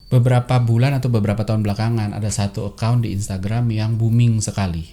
Beberapa bulan atau beberapa tahun belakangan ada satu account di Instagram yang booming sekali,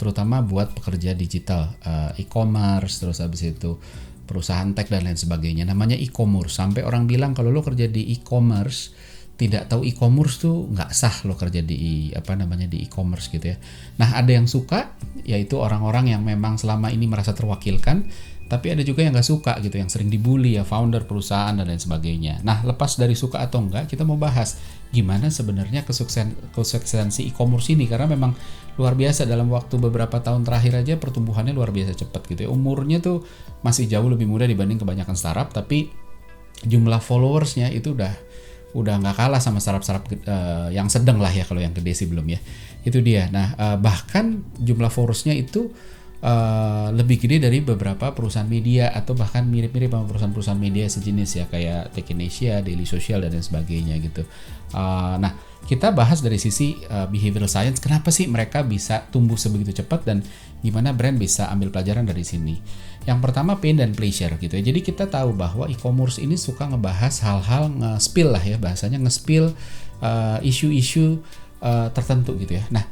terutama buat pekerja digital, e-commerce, terus habis itu perusahaan tech dan lain sebagainya. Namanya e-commerce. Sampai orang bilang kalau lo kerja di e-commerce, tidak tahu e-commerce tuh nggak sah lo kerja di di e-commerce gitu ya. Nah, ada yang suka, yaitu orang-orang yang memang selama ini merasa terwakilkan. Tapi ada juga yang nggak suka gitu, yang sering dibully ya, founder perusahaan dan lain sebagainya. Nah, lepas dari suka atau enggak, kita mau bahas gimana sebenarnya kesuksesan si e-commerce ini, karena memang luar biasa. Dalam waktu beberapa tahun terakhir aja pertumbuhannya luar biasa cepat gitu ya. Umurnya tuh masih jauh lebih muda dibanding kebanyakan startup, tapi jumlah followersnya itu udah nggak kalah sama startup yang sedang lah ya, kalau yang gede sih belum ya. Itu dia. Nah, bahkan jumlah followersnya itu lebih gede dari beberapa perusahaan media, atau bahkan mirip-mirip sama perusahaan-perusahaan media sejenis ya, kayak Tech in Asia, Daily Social dan lain sebagainya gitu. Nah, kita bahas dari sisi behavioral science, kenapa sih mereka bisa tumbuh sebegitu cepat dan gimana brand bisa ambil pelajaran dari sini. Yang pertama, pain dan pleasure gitu ya. Jadi kita tahu bahwa e-commerce ini suka ngebahas hal-hal nge-spill lah ya, bahasanya nge-spill isu-isu tertentu gitu ya. Nah,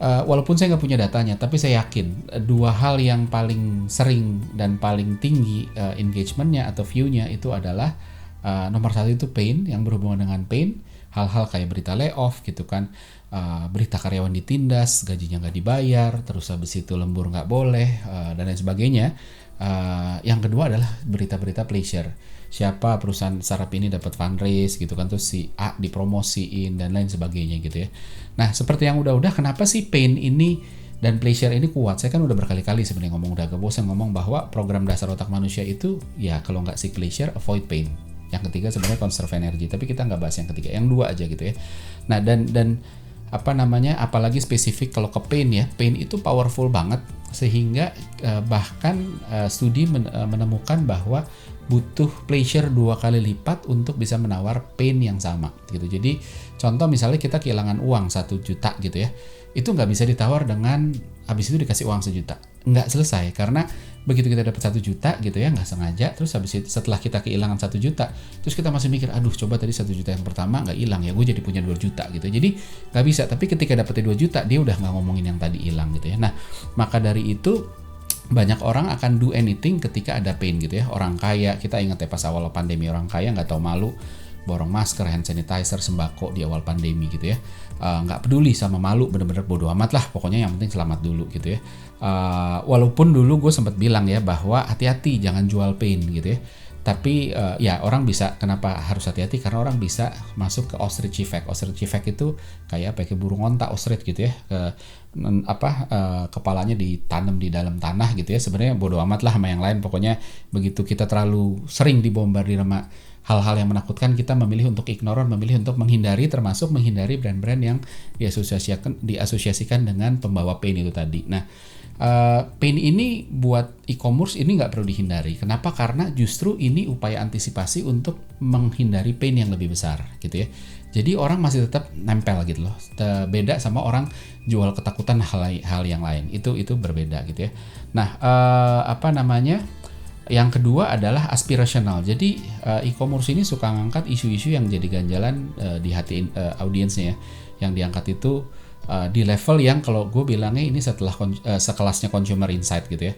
walaupun saya nggak punya datanya, tapi saya yakin dua hal yang paling sering dan paling tinggi engagementnya atau view-nya itu adalah nomor satu itu pain, yang berhubungan dengan pain, hal-hal kayak berita layoff gitu kan, berita karyawan ditindas, gajinya nggak dibayar, terus habis itu lembur nggak boleh, dan lain sebagainya. Yang kedua adalah berita-berita pleasure. Siapa perusahaan startup ini dapat fundraise gitu kan, terus si A dipromosiin dan lain sebagainya gitu ya. Nah, seperti yang udah-udah, kenapa sih pain ini dan pleasure ini kuat? Saya kan udah berkali-kali sebenarnya ngomong, udah agak bosan ngomong bahwa program dasar otak manusia itu ya kalau nggak seek pleasure, avoid pain. Yang ketiga sebenarnya conserve energy, tapi kita nggak bahas yang ketiga, yang dua aja gitu ya. Nah, dan apalagi spesifik kalau ke pain ya, pain itu powerful banget sehingga bahkan studi menemukan bahwa butuh pleasure 2 kali lipat untuk bisa menawar pain yang sama gitu. Jadi contoh misalnya kita kehilangan uang 1 juta gitu ya, itu nggak bisa ditawar dengan habis itu dikasih uang 1 juta, nggak selesai. Karena begitu kita dapat 1 juta gitu ya, nggak sengaja, terus habis itu setelah kita kehilangan 1 juta, terus kita masih mikir, aduh coba tadi 1 juta yang pertama nggak hilang ya, gue jadi punya 2 juta gitu. Jadi nggak bisa. Tapi ketika dapetnya 2 juta, dia udah nggak ngomongin yang tadi hilang gitu ya. Nah, maka dari itu banyak orang akan do anything ketika ada pain gitu ya. Orang kaya, kita ingat ya pas awal pandemi, orang kaya nggak tahu malu borong masker, hand sanitizer, sembako di awal pandemi gitu ya. Nggak peduli sama malu, bener-bener bodo amat lah, pokoknya yang penting selamat dulu gitu ya. Walaupun dulu gue sempat bilang ya bahwa hati-hati jangan jual pain gitu ya. Tapi ya orang bisa, kenapa harus hati-hati? Karena orang bisa masuk ke ostrich effect. Ostrich effect itu kayak burung onta ostrich gitu ya. Kepalanya ditanam di dalam tanah gitu ya. Sebenarnya bodo amat lah sama yang lain. Pokoknya begitu kita terlalu sering dibombardir sama hal-hal yang menakutkan, kita memilih untuk ignore, memilih untuk menghindari, termasuk menghindari brand-brand yang diasosiasikan dengan pembawa pain itu tadi. Nah, pain ini buat e-commerce ini nggak perlu dihindari. Kenapa? Karena justru ini upaya antisipasi untuk menghindari pain yang lebih besar gitu ya. Jadi orang masih tetap nempel gitu loh. Beda sama orang jual ketakutan hal yang lain. Itu berbeda gitu ya. Nah, yang kedua adalah aspirational. Jadi e-commerce ini suka ngangkat isu-isu yang jadi ganjalan di hati audiensnya ya. Yang diangkat itu di level yang kalau gue bilangnya ini setelah sekelasnya consumer insight gitu ya.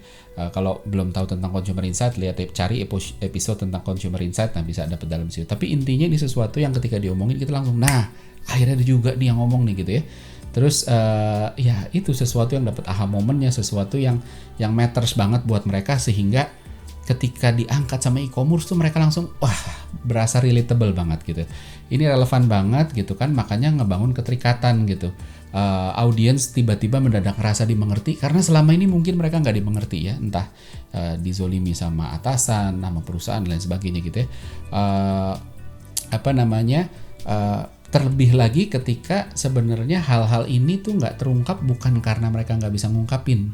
Kalau belum tahu tentang consumer insight, cari episode tentang consumer insight, nah bisa dapat dalam situ. Tapi intinya ini sesuatu yang ketika diomongin kita langsung, nah akhirnya ada juga nih yang ngomong nih gitu ya. Terus ya itu sesuatu yang dapat aha momennya, sesuatu yang matters banget buat mereka, sehingga ketika diangkat sama e-commerce tuh mereka langsung wah berasa relatable banget gitu. Ini relevan banget gitu kan, makanya ngebangun keterikatan gitu. Audiens tiba-tiba mendadak ngerasa dimengerti, karena selama ini mungkin mereka nggak dimengerti ya, entah dizolimi sama atasan, sama perusahaan dan lain sebagainya gitu ya. Terlebih lagi ketika sebenarnya hal-hal ini tuh nggak terungkap bukan karena mereka nggak bisa ngungkapin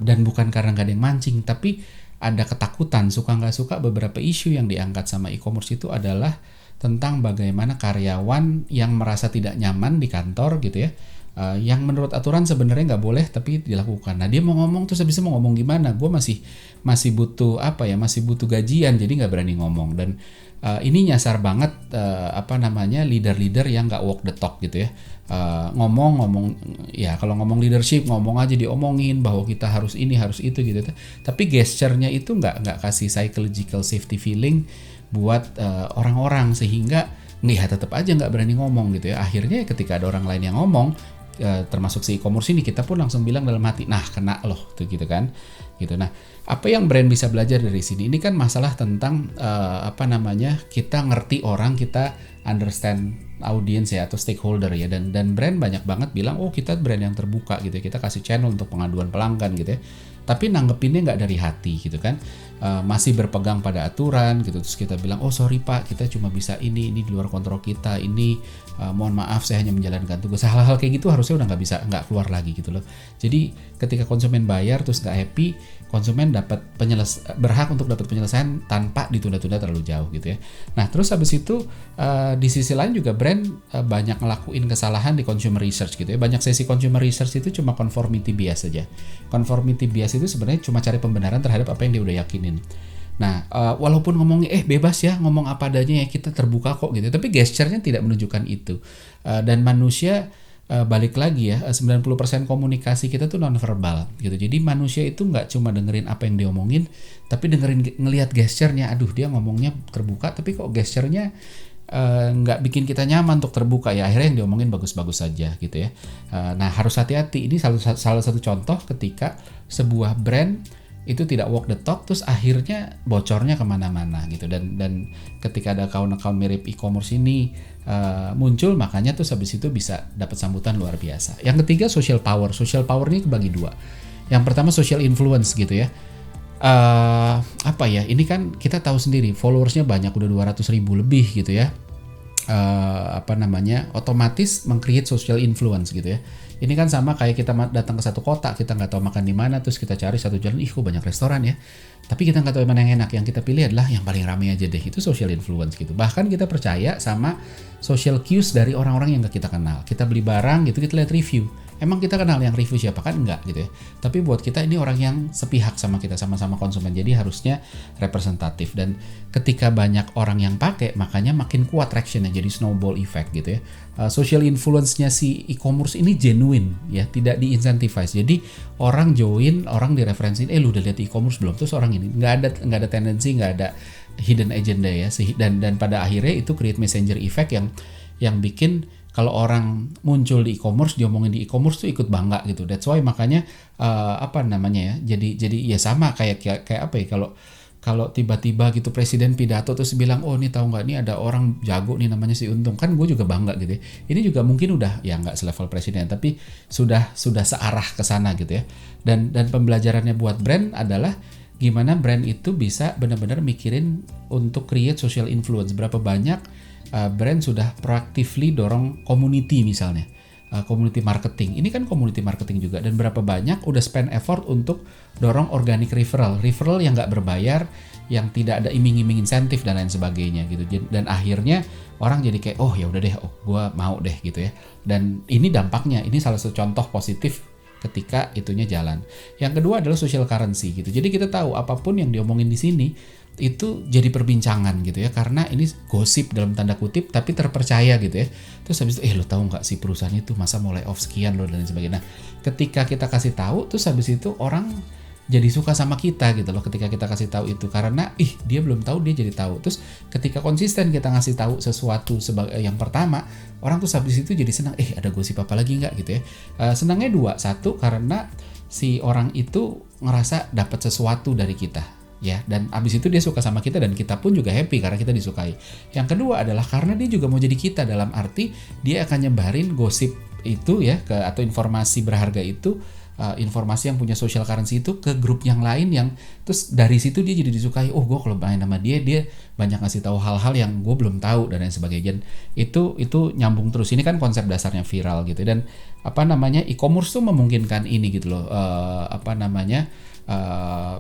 dan bukan karena nggak ada yang mancing, tapi ada ketakutan, suka nggak suka. Beberapa isu yang diangkat sama e-commerce itu adalah tentang bagaimana karyawan yang merasa tidak nyaman di kantor gitu ya, yang menurut aturan sebenarnya nggak boleh tapi dilakukan. Nah, dia mau ngomong terus habis itu mau ngomong gimana? Gue masih butuh masih butuh gajian, jadi nggak berani ngomong. Dan ini nyasar banget leader-leader yang nggak walk the talk gitu ya. Ngomong ya, kalau ngomong leadership ngomong aja, diomongin bahwa kita harus ini harus itu gitu. Tapi gesture-nya itu nggak kasih psychological safety feeling buat orang-orang, sehingga ya tetap aja nggak berani ngomong gitu ya. Akhirnya ketika ada orang lain yang ngomong, termasuk si e-commerce ini, kita pun langsung bilang dalam hati, nah kena loh tuh gitu kan. Gitu. Nah, apa yang brand bisa belajar dari sini? Ini kan masalah tentang kita ngerti orang, kita understand audience ya, atau stakeholder ya, dan brand banyak banget bilang, oh kita brand yang terbuka gitu ya, kita kasih channel untuk pengaduan pelanggan gitu ya, tapi nanggepinnya nggak dari hati gitu kan, masih berpegang pada aturan gitu. Terus kita bilang, oh sorry pak, kita cuma bisa ini di luar kontrol kita, ini mohon maaf saya hanya menjalankan tugas. Hal-hal kayak gitu harusnya udah nggak keluar lagi gitu loh. Jadi ketika konsumen bayar terus nggak happy, konsumen berhak untuk dapat penyelesaian tanpa ditunda-tunda terlalu jauh gitu ya. Nah terus habis itu di sisi lain juga brand banyak ngelakuin kesalahan di consumer research gitu ya. Banyak sesi consumer research itu cuma conformity bias saja. Conformity bias itu sebenarnya cuma cari pembenaran terhadap apa yang dia udah yakinin. Nah, walaupun ngomongnya bebas ya, ngomong apa adanya ya, kita terbuka kok gitu, tapi gesture-nya tidak menunjukkan itu. Dan manusia balik lagi ya, 90% komunikasi kita tuh nonverbal gitu. Jadi manusia itu nggak cuma dengerin apa yang diomongin, tapi ngelihat gesture-nya. Aduh, dia ngomongnya terbuka, tapi kok gesture-nya nggak bikin kita nyaman untuk terbuka ya. Akhirnya yang diomongin bagus-bagus saja gitu ya. Nah, harus hati-hati. Ini salah satu contoh ketika sebuah brand itu tidak walk the talk, terus akhirnya bocornya kemana-mana gitu. Dan ketika ada account-account mirip e-commerce ini muncul, makanya tuh habis itu bisa dapat sambutan luar biasa. Yang ketiga, social power. Social power ini kebagi dua. Yang pertama social influence gitu ya. Ini kan kita tahu sendiri, followersnya banyak, udah 200.000 lebih gitu ya. Otomatis meng-create social influence gitu ya. Ini kan sama kayak kita datang ke satu kota, kita nggak tahu makan di mana, terus kita cari satu jalan, kok banyak restoran ya, tapi kita nggak tahu mana yang enak, yang kita pilih adalah yang paling ramai aja deh. Itu social influence gitu. Bahkan kita percaya sama social cues dari orang-orang yang nggak kita kenal. Kita beli barang gitu, kita lihat review. Emang kita kenal yang review siapa? Kan enggak gitu ya. Tapi buat kita ini orang yang sepihak sama kita, sama-sama konsumen. Jadi harusnya representatif. Dan ketika banyak orang yang pakai, makanya makin kuat traction-nya, jadi snowball effect gitu ya. Social influence-nya si e-commerce ini genuine ya, tidak di-incentivize. Jadi orang join, orang direferensiin, lu udah lihat e-commerce belum? Terus orang ini nggak ada tendency, nggak ada hidden agenda ya. Dan pada akhirnya itu create messenger effect yang bikin kalau orang muncul di e-commerce, diomongin di e-commerce tuh ikut bangga gitu. That's why makanya jadi ya sama kayak apa ya, kalau tiba-tiba gitu presiden pidato terus bilang, oh ini tahu nggak, nih ada orang jago nih namanya si Untung, kan gue juga bangga gitu ya. Ini juga mungkin udah ya nggak selevel presiden, tapi sudah searah ke sana gitu ya. Dan pembelajarannya buat brand adalah gimana brand itu bisa benar-benar mikirin untuk create social influence. Berapa banyak brand sudah proactively dorong community misalnya, community marketing. Ini kan community marketing juga. Dan berapa banyak udah spend effort untuk dorong organic referral yang nggak berbayar, yang tidak ada iming-iming insentif dan lain sebagainya gitu. Dan akhirnya orang jadi kayak, oh ya udah deh, gue mau deh gitu ya. Dan ini dampaknya, ini salah satu contoh positif ketika itunya jalan. Yang kedua adalah social currency gitu. Jadi kita tahu apapun yang diomongin di sini itu jadi perbincangan gitu ya, karena ini gosip dalam tanda kutip tapi terpercaya gitu ya. Terus habis itu lo tahu nggak si perusahaan itu masa mulai off sekian lo dan sebagainya. Nah, ketika kita kasih tahu, terus habis itu orang jadi suka sama kita gitu loh ketika kita kasih tahu itu, karena dia belum tahu, dia jadi tahu. Terus ketika konsisten kita ngasih tahu sesuatu sebagai yang pertama, orang tuh habis itu jadi senang, ada gosip apa lagi nggak gitu ya. Senangnya dua, satu karena si orang itu ngerasa dapat sesuatu dari kita ya, dan abis itu dia suka sama kita dan kita pun juga happy karena kita disukai. Yang kedua adalah karena dia juga mau jadi kita, dalam arti dia akan nyebarin gosip itu ya atau informasi berharga itu, informasi yang punya social currency itu ke grup yang lain, yang terus dari situ dia jadi disukai. Oh, gue kalau main sama dia banyak ngasih tahu hal-hal yang gue belum tahu dan lain sebagainya. Itu nyambung terus. Ini kan konsep dasarnya viral gitu. Dan e-commerce tuh memungkinkan ini gitu loh.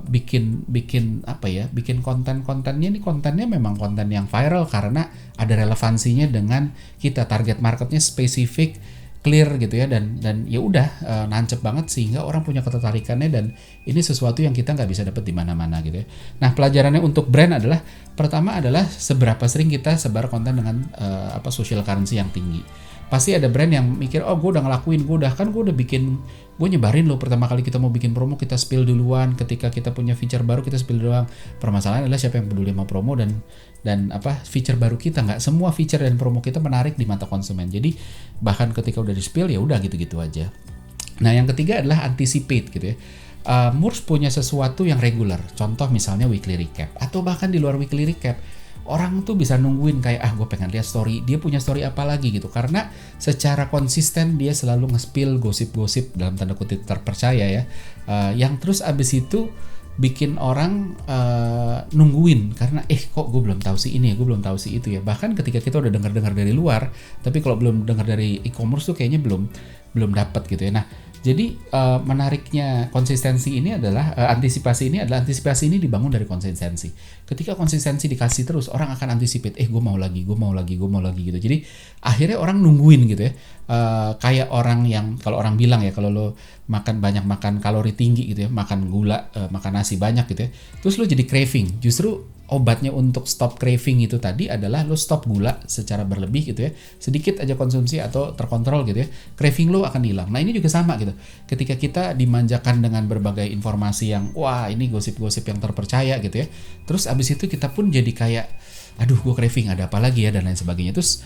Bikin kontennya ini, kontennya memang konten yang viral karena ada relevansinya dengan kita, target marketnya spesifik clear gitu ya, dan ya udah nancep banget sehingga orang punya ketertarikannya, dan ini sesuatu yang kita nggak bisa dapat di mana-mana gitu ya. Nah, pelajarannya untuk brand adalah, pertama adalah seberapa sering kita sebar konten dengan social currency yang tinggi. Pasti ada brand yang mikir, oh gue udah ngelakuin, gue udah bikin, gue nyebarin loh, pertama kali kita mau bikin promo kita spill duluan, ketika kita punya feature baru kita spill duluan. Permasalahan adalah siapa yang peduli sama promo dan feature baru kita. Nggak semua feature dan promo kita menarik di mata konsumen. Jadi bahkan ketika udah di spill ya udah gitu-gitu aja. Nah, yang ketiga adalah anticipate gitu ya. Moors punya sesuatu yang regular, contoh misalnya weekly recap, atau bahkan di luar weekly recap orang tuh bisa nungguin kayak gue pengen lihat story, dia punya story apa lagi gitu, karena secara konsisten dia selalu nge-spill gosip-gosip dalam tanda kutip terpercaya ya, yang terus abis itu bikin orang nungguin karena kok gue belum tahu sih ini ya, gue belum tahu sih itu ya. Bahkan ketika kita udah dengar dari luar, tapi kalau belum dengar dari e-commerce tuh kayaknya belum dapat gitu ya. Nah, jadi menariknya konsistensi ini adalah antisipasi ini dibangun dari konsistensi. Ketika konsistensi dikasih terus, orang akan anticipate, gue mau lagi gitu. Jadi akhirnya orang nungguin gitu ya. Kayak orang yang, kalau orang bilang ya, kalau lo makan kalori tinggi gitu ya, makan gula, makan nasi banyak gitu ya, terus lo jadi craving. Justru obatnya untuk stop craving itu tadi adalah lo stop gula secara berlebih gitu ya, sedikit aja konsumsi atau terkontrol gitu ya, craving lo akan hilang. Nah, ini juga sama gitu, ketika kita dimanjakan dengan berbagai informasi yang wah ini gosip-gosip yang terpercaya gitu ya, terus abis itu kita pun jadi kayak aduh gue craving, ada apa lagi ya, dan lain sebagainya. Terus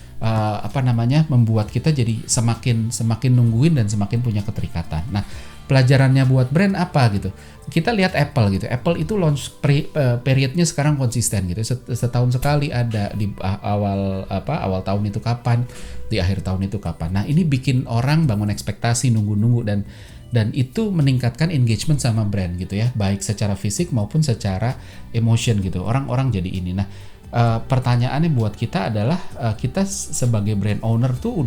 membuat kita jadi semakin nungguin dan semakin punya keterikatan. Nah, pelajarannya buat brand apa gitu, kita lihat Apple gitu. Apple itu launch periodnya sekarang konsisten gitu, setahun sekali ada, di awal tahun itu kapan, di akhir tahun itu kapan. Nah, ini bikin orang bangun ekspektasi, nunggu dan itu meningkatkan engagement sama brand gitu ya, baik secara fisik maupun secara emotion gitu. Orang-orang jadi ini. Nah, pertanyaannya buat kita adalah, kita sebagai brand owner tuh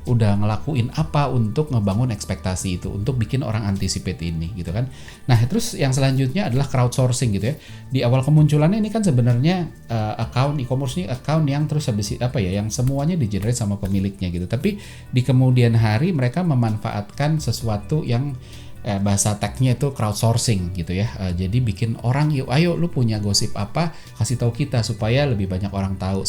udah ngelakuin apa untuk ngebangun ekspektasi itu, untuk bikin orang anticipate ini gitu kan. Nah, terus yang selanjutnya adalah crowdsourcing gitu ya. Di awal kemunculannya ini kan sebenarnya account e-commerce ini account yang terus habis yang semuanya di-generate sama pemiliknya gitu. Tapi di kemudian hari mereka memanfaatkan sesuatu yang bahasa tagnya itu crowdsourcing gitu ya. Jadi bikin orang, yuk ayo lu punya gosip apa, kasih tahu kita supaya lebih banyak orang tahu,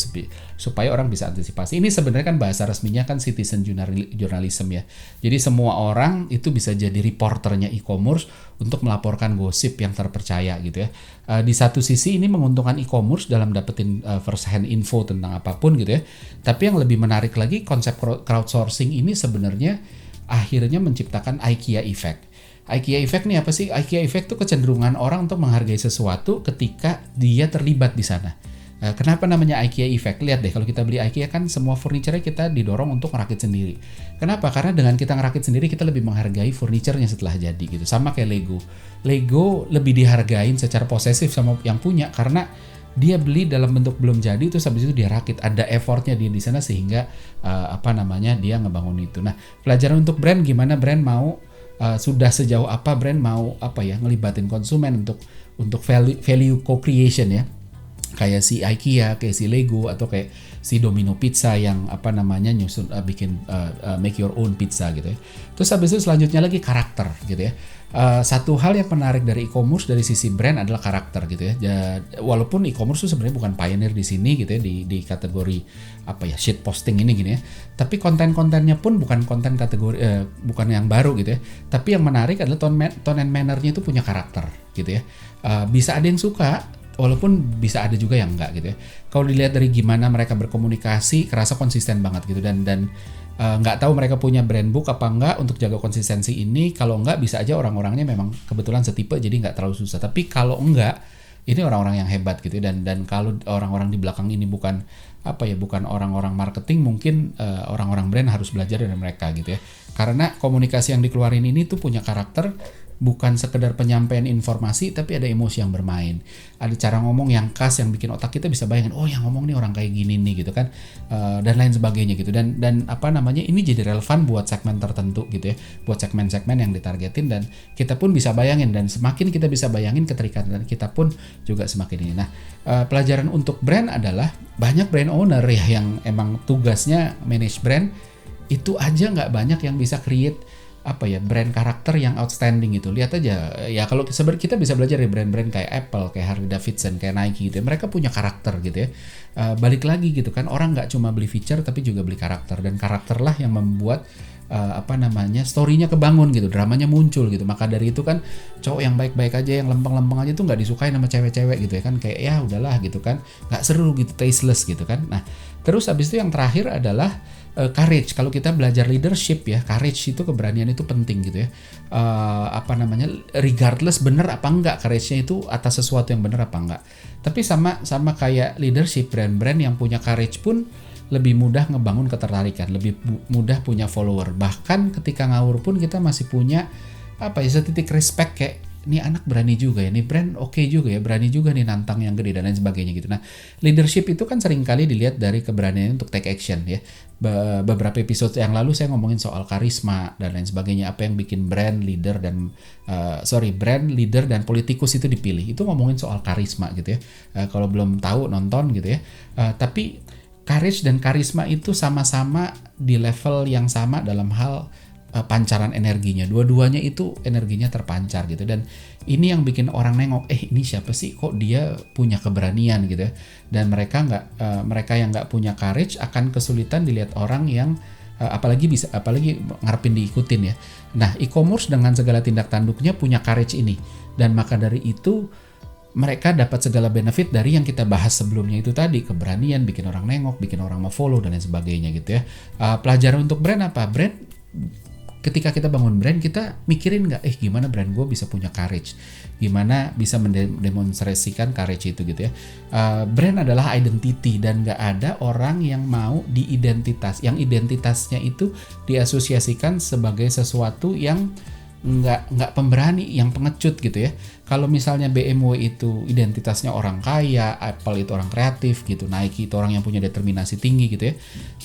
supaya orang bisa antisipasi. Ini sebenarnya kan bahasa resminya kan citizen journalism ya. Jadi semua orang itu bisa jadi reporternya e-commerce untuk melaporkan gosip yang terpercaya gitu ya. Di satu sisi ini menguntungkan e-commerce dalam dapetin first hand info tentang apapun gitu ya. Tapi yang lebih menarik lagi, konsep crowdsourcing ini sebenarnya akhirnya menciptakan IKEA effect. IKEA effect nih apa sih? IKEA effect tuh kecenderungan orang untuk menghargai sesuatu ketika dia terlibat di sana. Kenapa namanya IKEA effect? Lihat deh, kalau kita beli IKEA kan semua furniture-nya kita didorong untuk ngerakit sendiri. Kenapa? Karena dengan kita ngerakit sendiri kita lebih menghargai furniture-nya setelah jadi gitu. Sama kayak Lego. Lego lebih dihargain secara posesif sama yang punya karena dia beli dalam bentuk belum jadi, terus habis itu dia rakit, ada effortnya dia di sana sehingga dia ngebangun itu. Nah, pelajaran untuk brand, gimana brand mau sudah sejauh apa brand mau ngelibatin konsumen untuk value co-creation ya, kayak si IKEA, kayak si Lego, atau kayak si Domino Pizza yang nyusun bikin make your own pizza gitu ya. Terus habis itu selanjutnya lagi karakter gitu ya. Satu hal yang menarik dari e-commerce dari sisi brand adalah karakter gitu ya. Walaupun e-commerce itu sebenarnya bukan pioneer di sini gitu ya, di kategori shit posting ini gini ya. Tapi konten-kontennya pun bukan konten kategori bukan yang baru gitu ya. Tapi yang menarik adalah tone and manner-nya itu punya karakter gitu ya. Bisa ada yang suka, walaupun bisa ada juga yang enggak gitu ya. Kalau dilihat dari gimana mereka berkomunikasi, kerasa konsisten banget gitu, dan nggak tahu mereka punya brand book apa enggak untuk jaga konsistensi ini. Kalau enggak, bisa aja orang-orangnya memang kebetulan setipe jadi nggak terlalu susah. Tapi kalau enggak, ini orang-orang yang hebat gitu, dan kalau orang-orang di belakang ini bukan orang-orang marketing, mungkin orang-orang brand harus belajar dari mereka gitu ya. Karena komunikasi yang dikeluarin ini tuh punya karakter, bukan sekedar penyampaian informasi, tapi ada emosi yang bermain. Ada cara ngomong yang khas yang bikin otak kita bisa bayangin, oh yang ngomong nih orang kayak gini nih gitu kan, dan lain sebagainya gitu. Dan ini jadi relevan buat segmen tertentu gitu ya, buat segmen-segmen yang ditargetin, dan kita pun bisa bayangin, dan semakin kita bisa bayangin keterikatan kita pun juga semakin ini. Nah, pelajaran untuk brand adalah banyak brand owner ya yang emang tugasnya manage brand, itu aja nggak banyak yang bisa create apa ya, brand karakter yang outstanding gitu. Lihat aja ya, kalau sebenarnya kita bisa belajar dari brand-brand kayak Apple, kayak Harley Davidson, kayak Nike gitu ya. Mereka punya karakter gitu ya. Balik lagi gitu kan, orang nggak cuma beli feature tapi juga beli karakter, dan karakterlah yang membuat apa namanya, story-nya kebangun gitu, dramanya muncul gitu. Maka dari itu kan cowok yang baik-baik aja, yang lempeng-lempeng aja tuh nggak disukai sama cewek-cewek gitu ya kan, kayak ya udahlah gitu kan, nggak seru gitu, tasteless gitu kan. Nah terus habis itu yang terakhir adalah courage. Kalau kita belajar leadership ya, courage itu, keberanian itu penting gitu ya. Apa namanya, regardless bener apa enggak courage-nya itu atas sesuatu yang bener apa enggak. Tapi sama kayak leadership, brand-brand yang punya courage pun lebih mudah ngebangun ketertarikan, lebih mudah punya follower. Bahkan ketika ngawur pun kita masih punya apa ya, setitik respect, kayak ini anak berani juga ya, ini brand oke juga ya, berani juga nih nantang yang gede dan lain sebagainya gitu. Nah, leadership itu kan seringkali dilihat dari keberanian untuk take action ya. Beberapa episode yang lalu saya ngomongin soal karisma dan lain sebagainya, apa yang bikin brand leader dan politikus itu dipilih. Itu ngomongin soal karisma gitu ya. Kalau belum tahu nonton gitu ya. Tapi courage dan karisma itu sama-sama di level yang sama dalam hal pancaran energinya. Dua-duanya itu energinya terpancar gitu, dan ini yang bikin orang nengok, ini siapa sih kok dia punya keberanian gitu ya. Dan mereka yang nggak punya courage akan kesulitan dilihat orang yang apalagi ngarepin diikutin ya. Nah, e-commerce dengan segala tindak tanduknya punya courage ini, dan maka dari itu mereka dapat segala benefit dari yang kita bahas sebelumnya itu tadi, keberanian, bikin orang nengok, bikin orang mau follow dan lain sebagainya gitu ya. Pelajaran untuk brand apa? Ketika kita bangun brand, kita mikirin nggak, gimana brand gue bisa punya courage, gimana bisa mendemonstrasikan courage itu gitu ya. Brand adalah identity, dan nggak ada orang yang mau yang identitasnya itu diasosiasikan sebagai sesuatu yang nggak pemberani, yang pengecut gitu ya. Kalau misalnya BMW itu identitasnya orang kaya, Apple itu orang kreatif gitu, Nike itu orang yang punya determinasi tinggi gitu ya.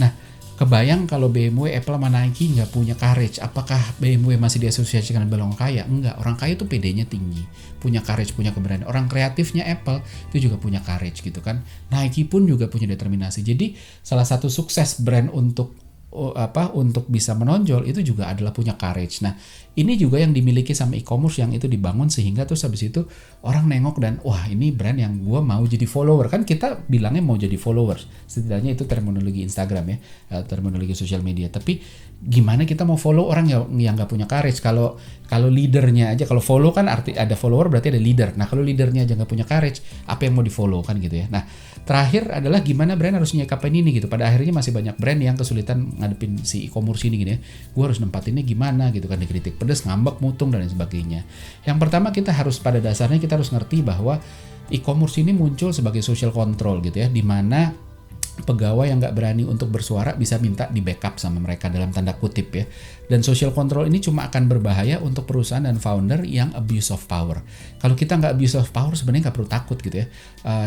Nah, kebayang kalau BMW, Apple sama Nike nggak punya courage, apakah BMW masih diasosiasikan dengan orang kaya? Enggak, orang kaya itu PD-nya tinggi, punya courage, punya keberanian. Orang kreatifnya Apple itu juga punya courage gitu kan. Nike pun juga punya determinasi. Jadi salah satu sukses brand untuk bisa menonjol itu juga adalah punya courage. Nah, ini juga yang dimiliki sama e-commerce yang itu dibangun sehingga terus habis itu orang nengok dan wah, ini brand yang gua mau jadi follower. Kan kita bilangnya mau jadi followers, setidaknya itu terminologi Instagram ya, terminologi sosial media. Tapi gimana kita mau follow orang yang nggak punya courage? Kalau leadernya aja, kalau follow kan arti ada follower berarti ada leader. Nah, kalau leadernya aja nggak punya courage, apa yang mau di follow kan gitu ya. Nah, terakhir adalah gimana brand harus nyikapin ini gitu. Pada akhirnya masih banyak brand yang kesulitan ngadepin si e-commerce ini gini ya. Gue harus nempatinnya gimana gitu kan, dikritik pedes, ngambek, mutung dan lain sebagainya. Yang pertama, kita harus pada dasarnya kita harus ngerti bahwa e-commerce ini muncul sebagai social control gitu ya, di mana pegawai yang nggak berani untuk bersuara bisa minta di backup sama mereka dalam tanda kutip ya. Dan social control ini cuma akan berbahaya untuk perusahaan dan founder yang abuse of power. Kalau kita nggak abuse of power, sebenarnya nggak perlu takut gitu ya.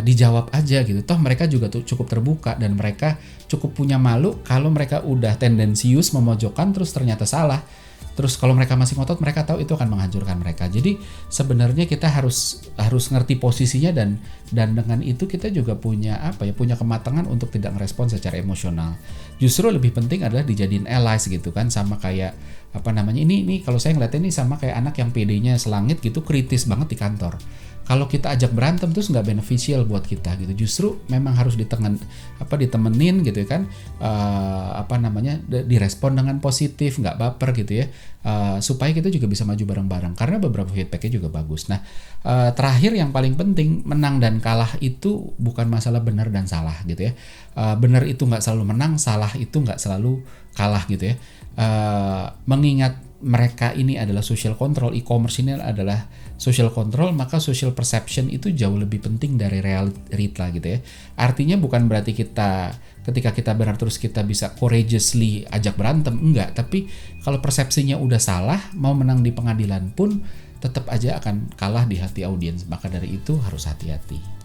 Dijawab aja gitu. Toh mereka juga tuh cukup terbuka, dan mereka cukup punya malu kalau mereka udah tendensius memojokkan terus ternyata salah. Terus kalau mereka masih ngotot, mereka tahu itu akan menghancurkan mereka. Jadi sebenarnya kita harus ngerti posisinya, dan dengan itu kita juga punya punya kematangan untuk tidak merespon secara emosional. Justru lebih penting adalah dijadiin allies gitu kan, sama kayak ini kalau saya ngeliatnya ini sama kayak anak yang PD-nya selangit gitu, kritis banget di kantor. Kalau kita ajak berantem terus nggak beneficial buat kita gitu. Justru memang harus ditemenin gitu kan, direspon dengan positif, nggak baper gitu ya, supaya kita juga bisa maju bareng-bareng, karena beberapa feedbacknya juga bagus. Nah, terakhir yang paling penting, menang dan kalah itu bukan masalah benar dan salah gitu ya. Benar itu nggak selalu menang, salah itu nggak selalu kalah gitu ya. Mengingat mereka ini adalah social control, e-commerce ini adalah social control, maka social perception itu jauh lebih penting dari realita gitu ya. Artinya bukan berarti ketika kita benar terus kita bisa courageously ajak berantem, enggak. Tapi kalau persepsinya udah salah, mau menang di pengadilan pun tetap aja akan kalah di hati audiens. Maka dari itu harus hati-hati.